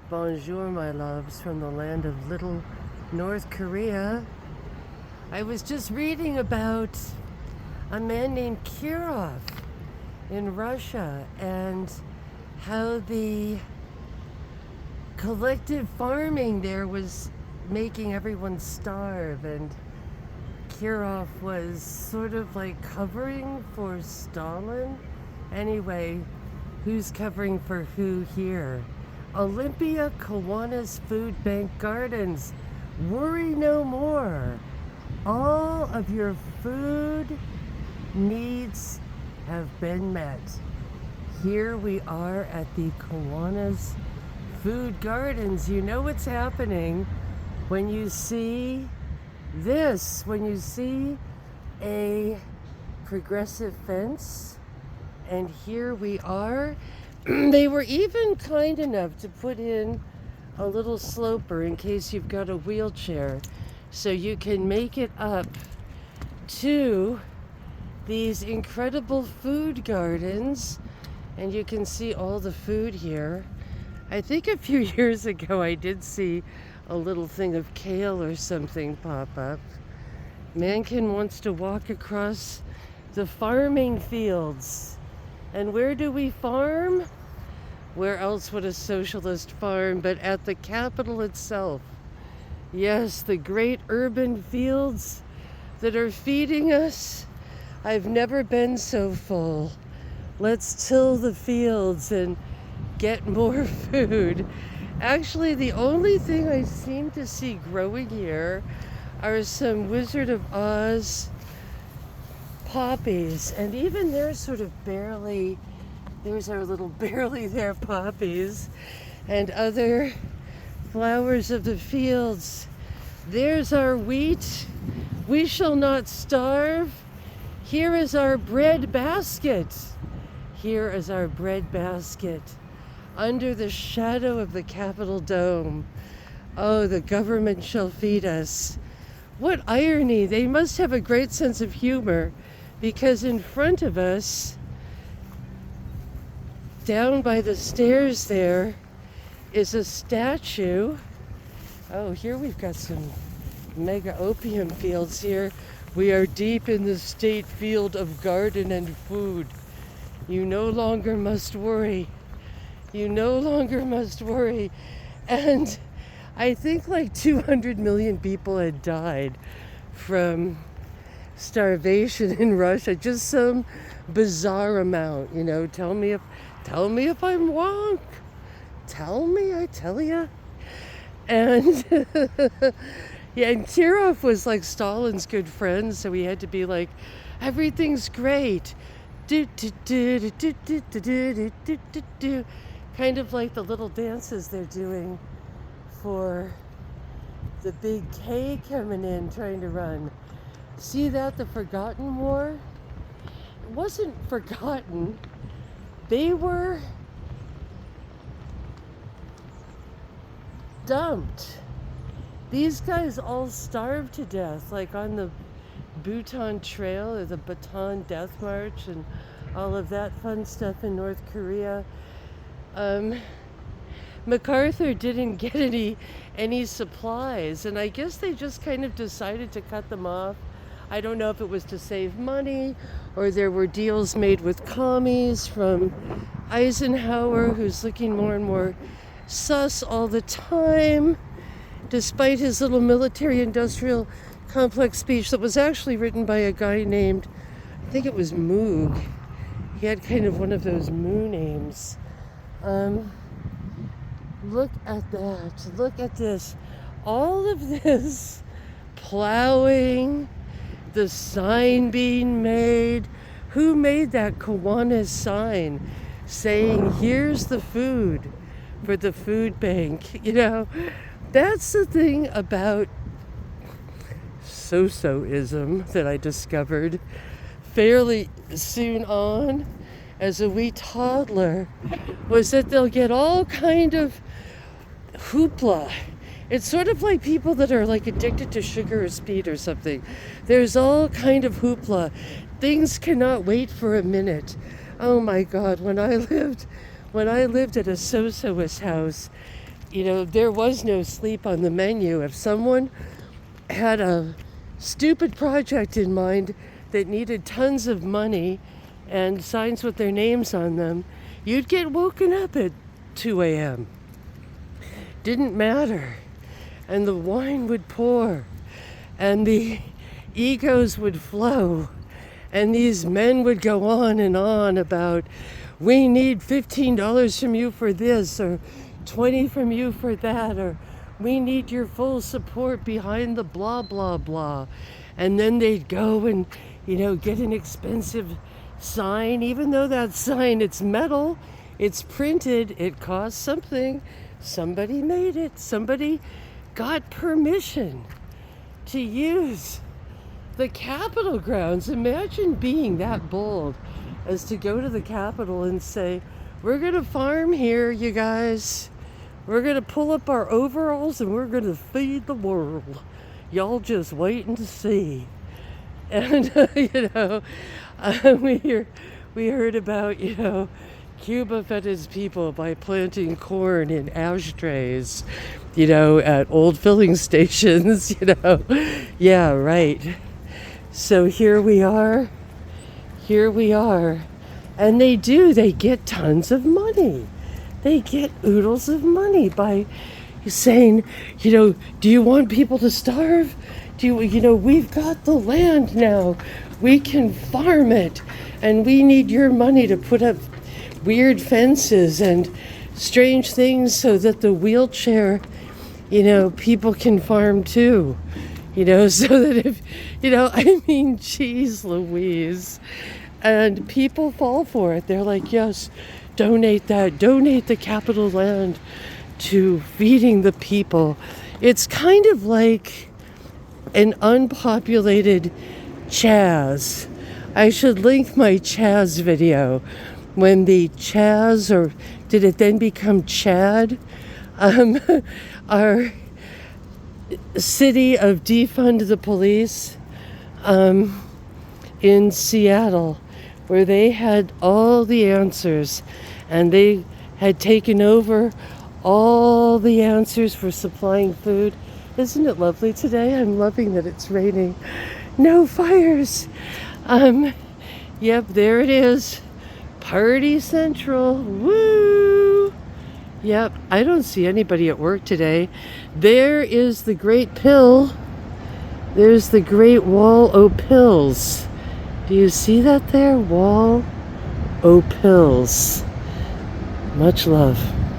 Bonjour, my loves, from the land of little North Korea. I was just reading about a man named Kirov in Russia and how the collective farming there was making everyone starve, and Kirov was sort of like covering for Stalin. Anyway, who's covering for who here? Olympia Kiwanis Food Bank Gardens. Worry no more. All of your food needs have been met. Here we are at the Kiwanis Food Gardens. You know what's happening when you see this, when you see a progressive fence, and here we are. They were even kind enough to put in a little sloper in case you've got a wheelchair, so you can make it up to these incredible food gardens, and you can see all the food here. I think a few years ago I did see a little thing of kale or something pop up. Mankin wants to walk across the farming fields. And where do we farm? Where else would a socialist farm but at the capital itself? Yes, the great urban fields that are feeding us. I've never been so full. Let's till the fields and get more food. Actually, the only thing I seem to see growing here are some Wizard of Oz poppies, and even they're sort of barely, there's our little barely there poppies, and other flowers of the fields. There's our wheat. We shall not starve. Here is our bread basket. Here is our bread basket under the shadow of the Capitol Dome. Oh, the government shall feed us. What irony. They must have a great sense of humor, because in front of us, down by the stairs there, is a statue. Oh, here we've got some mega opium fields here. We are deep in the state field of garden and food. You no longer must worry. You no longer must worry. And I think like 200 million people had died from starvation in Russia. Just some bizarre amount, you know. Tell me if I'm wrong. Tell me, I tell ya. And yeah, and Kirov was like Stalin's good friend, so he had to be like, everything's great. Do, do, do, do, do, do, do, do, do, do, do. Kind of like the little dances they're doing for the big K coming in trying to run. See that? The Forgotten War? It wasn't forgotten. They were dumped. These guys all starved to death, like on the Bhutan Trail or the Bataan Death March and all of that fun stuff in North Korea. MacArthur didn't get any supplies, and I guess they just kind of decided to cut them off. I don't know if it was to save money or there were deals made with commies from Eisenhower, who's looking more and more sus all the time, despite his little military-industrial complex speech that was actually written by a guy named, I think it was Moog. He had kind of one of those Moo names. Look at that. Look at this. All of this plowing, the sign being made. Who made that Kiwanis sign saying, here's the food for the food bank? You know, that's the thing about Sosoism that I discovered fairly soon on as a wee toddler, was that they'll get all kind of hoopla. It's sort of like people that are like addicted to sugar or speed or something. There's all kind of hoopla. Things cannot wait for a minute. Oh my God, when I lived at a Sosoist house, there was no sleep on the menu. If someone had a stupid project in mind that needed tons of money and signs with their names on them, you'd get woken up at 2 a.m. Didn't matter. And the wine would pour and the egos would flow. And these men would go on and on about, we need $15 from you for this, or 20 from you for that, or we need your full support behind the blah, blah, blah. And then they'd go and, get an expensive sign, even though that sign, it's metal, it's printed, it costs something. Somebody made it. Somebody got permission to use the Capitol grounds. Imagine being that bold as to go to the Capitol and say, we're going to farm here, you guys. We're going to pull up our overalls and we're going to feed the world. Y'all just wait and see. And, we heard about, Cuba fed its people by planting corn in ashtrays, at old filling stations, Yeah, right. So here we are. And they get tons of money. They get oodles of money by saying, do you want people to starve? We've got the land now. We can farm it. And we need your money to put up weird fences and strange things so that the wheelchair, people can farm too. So that if, geez Louise. And people fall for it. They're like, yes, donate that. Donate the Capitol land to feeding the people. It's kind of like an unpopulated Chaz. I should link my Chaz video. When the Chaz, or did it then become Chad? Our city of defund the police in Seattle, where they had all the answers and they had taken over all the answers for supplying food. Isn't it lovely today? I'm loving that it's raining. No fires. Yep, there it is. Party Central. Woo! Yep, I don't see anybody at work today. There is the Great Pill. There's the Great Wall o' Pills. Do you see that there? Wall o' Pills. Much love.